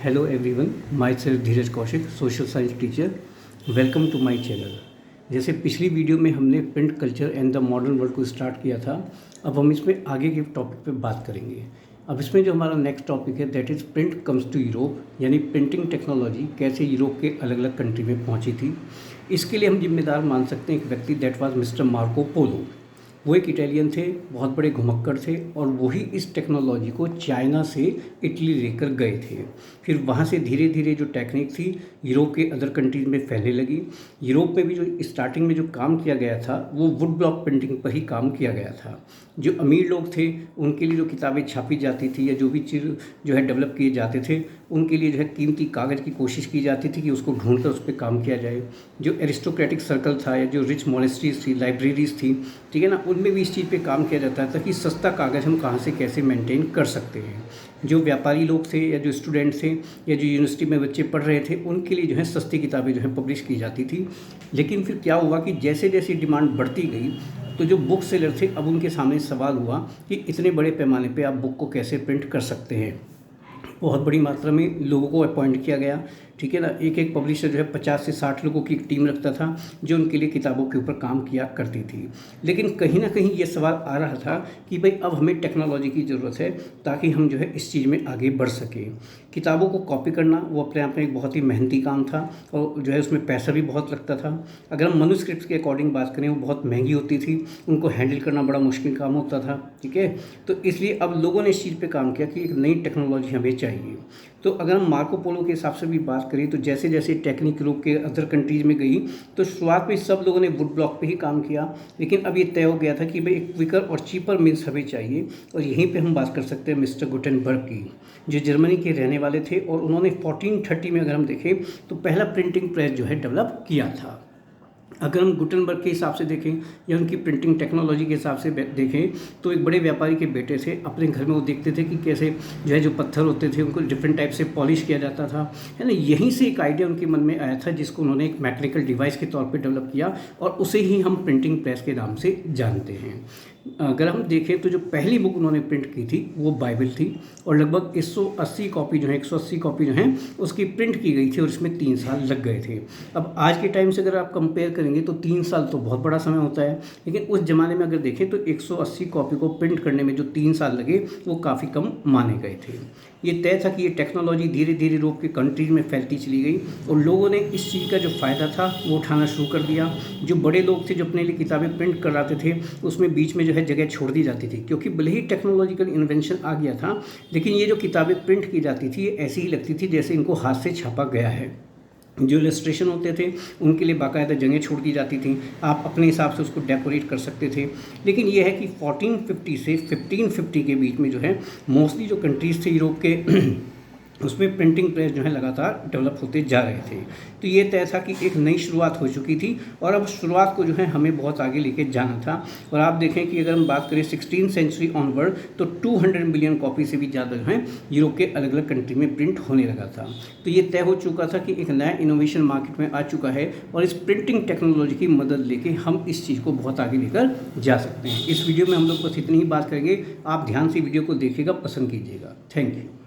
Hello everyone, myself Dheeraj Kaushik, social science teacher. Welcome to my channel. जैसे पिछली video में हमने print culture and the modern world को start किया था, अब हम इसमें आगे के टॉपिक पे बात करेंगे। अब इसमें जो हमारा नेक्स्ट टॉपिक है that is print comes to Europe, यानी प्रिंटिंग टेक्नोलॉजी कैसे यूरोप के अलग अलग कंट्री में पहुंची थी। इसके लिए हम जिम्मेदार मान सकते हैं एक व्यक्ति, that was mister Marco Polo. वो एक इटालियन थे, बहुत बड़े घुमक्कड़ थे, और वही इस टेक्नोलॉजी को चाइना से इटली लेकर गए थे। फिर वहाँ से धीरे धीरे जो टेक्निक थी यूरोप के अदर कंट्रीज में फैलने लगी। यूरोप में भी जो स्टार्टिंग में जो काम किया गया था वो वुड ब्लॉक प्रिंटिंग पर ही काम किया गया था। जो अमीर लोग थे उनके लिए जो किताबें छापी जाती थी या जो भी चीज़ जो है डेवलप किए जाते थे, उनके लिए जो है कीमती कागज़ की कोशिश की जाती थी कि उसको ढूंढकर उस पर काम किया जाए। जो एरिस्टोक्रेटिक सर्कल था या जो रिच मोनेस्ट्रीज थी, लाइब्रेरीज थी, ठीक है ना, उनमें भी इस चीज़ पे काम किया जाता था कि सस्ता कागज़ हम कहाँ से कैसे मेंटेन कर सकते हैं। जो व्यापारी लोग थे या जो स्टूडेंट थे या जो यूनिवर्सिटी में बच्चे पढ़ रहे थे, उनके लिए जो है सस्ती किताबें जो है पब्लिश की जाती थी। लेकिन फिर क्या हुआ कि जैसे जैसे डिमांड बढ़ती गई तो जो बुक सेलर थे, अब उनके सामने सवाल हुआ कि इतने बड़े पैमाने पे आप बुक को कैसे प्रिंट कर सकते हैं। बहुत बड़ी मात्रा में लोगों को अपॉइंट किया गया, ठीक है ना। एक एक पब्लिशर जो है 50 से 60 लोगों की एक टीम रखता था जो उनके लिए किताबों के ऊपर काम किया करती थी। लेकिन कहीं ना कहीं ये सवाल आ रहा था कि भाई अब हमें टेक्नोलॉजी की ज़रूरत है ताकि हम जो है इस चीज़ में आगे बढ़ सकें। किताबों को कॉपी करना वो अपने आप में एक बहुत ही मेहनती काम था और जो है उसमें पैसा भी बहुत लगता था। अगर हम मनुस्क्रिप्ट के अकॉर्डिंग बात करें वो बहुत महंगी होती थी, उनको हैंडल करना बड़ा मुश्किल काम होता था, ठीक है। तो इसलिए अब लोगों ने इस चीज़ पे काम किया कि एक नई टेक्नोलॉजी हमें चाहिए। तो अगर हम मार्को पोलो के हिसाब से भी बात करें तो जैसे जैसे टेक्निक यूरोप के अदर कंट्रीज़ में गई तो शुरुआत में सब लोगों ने वुड ब्लॉक पे ही काम किया, लेकिन अब ये तय हो गया था कि भाई एक क्विकर और चीपर मीन्स हमें चाहिए। और यहीं पे हम बात कर सकते हैं मिस्टर गुटेनबर्ग की, जो जर्मनी के रहने वाले थे, और उन्होंने 1430 में अगर हम देखें तो पहला प्रिंटिंग प्रेस जो है डेवलप किया था। अगर हम गुटेनबर्ग के हिसाब से देखें या उनकी प्रिंटिंग टेक्नोलॉजी के हिसाब से देखें तो एक बड़े व्यापारी के बेटे थे। अपने घर में वो देखते थे कि कैसे जो है जो पत्थर होते थे उनको डिफरेंट टाइप से पॉलिश किया जाता था, है ना। यहीं से एक आइडिया उनके मन में आया था जिसको उन्होंने एक मैकेनिकल डिवाइस के तौर पे डेवलप किया, और उसे ही हम प्रिंटिंग प्रेस के नाम से जानते हैं। अगर हम देखें तो जो पहली बुक उन्होंने प्रिंट की थी वो बाइबल थी, और लगभग 180 कॉपी जो है 180 कॉपी जो है उसकी प्रिंट की गई थी, और इसमें 3 साल लग गए थे। अब आज के टाइम से अगर आप कंपेयर करेंगे तो 3 साल तो बहुत बड़ा समय होता है, लेकिन उस ज़माने में अगर देखें तो 180 कॉपी को प्रिंट करने में जो 3 साल लगे वो काफ़ी कम माने गए थे। ये तय था कि ये टेक्नोलॉजी धीरे धीरे यूरोप के कंट्रीज में फैलती चली गई, और लोगों ने इस चीज़ का जो फ़ायदा था वो उठाना शुरू कर दिया। जो बड़े लोग थे जो अपने लिए किताबें प्रिंट कराते थे, उसमें बीच में जो है जगह छोड़ दी जाती थी, क्योंकि भले ही टेक्नोलॉजिकल इन्वेंशन आ गया था, लेकिन ये जो किताबें प्रिंट की जाती थी ये ऐसी ही लगती थी जैसे इनको हाथ से छापा गया है। जो इलस्ट्रेशन होते थे उनके लिए बाकायदा जगह छोड़ दी जाती थी, आप अपने हिसाब से उसको डेकोरेट कर सकते थे। लेकिन यह है कि 1450 से 1550 के बीच में जो है मोस्टली जो कंट्रीज़ थे यूरोप के उसमें प्रिंटिंग प्रेस जो है लगातार डेवलप होते जा रहे थे। तो ये तय था कि एक नई शुरुआत हो चुकी थी, और अब शुरुआत को जो है हमें बहुत आगे लेके जाना था। और आप देखें कि अगर हम बात करें 16th सेंचुरी ऑनवर्ड तो 200 मिलियन कॉपी से भी ज़्यादा जो है यूरोप के अलग अलग कंट्री में प्रिंट होने लगा था। तो ये तय हो चुका था कि एक नया इनोवेशन मार्केट में आ चुका है, और इस प्रिंटिंग टेक्नोलॉजी की मदद लेके हम इस चीज़ को बहुत आगे लेकर जा सकते हैं। इस वीडियो में हम लोग बस इतनी ही बात करेंगे। आप ध्यान से वीडियो को देखिएगा, पसंद कीजिएगा। Thank you.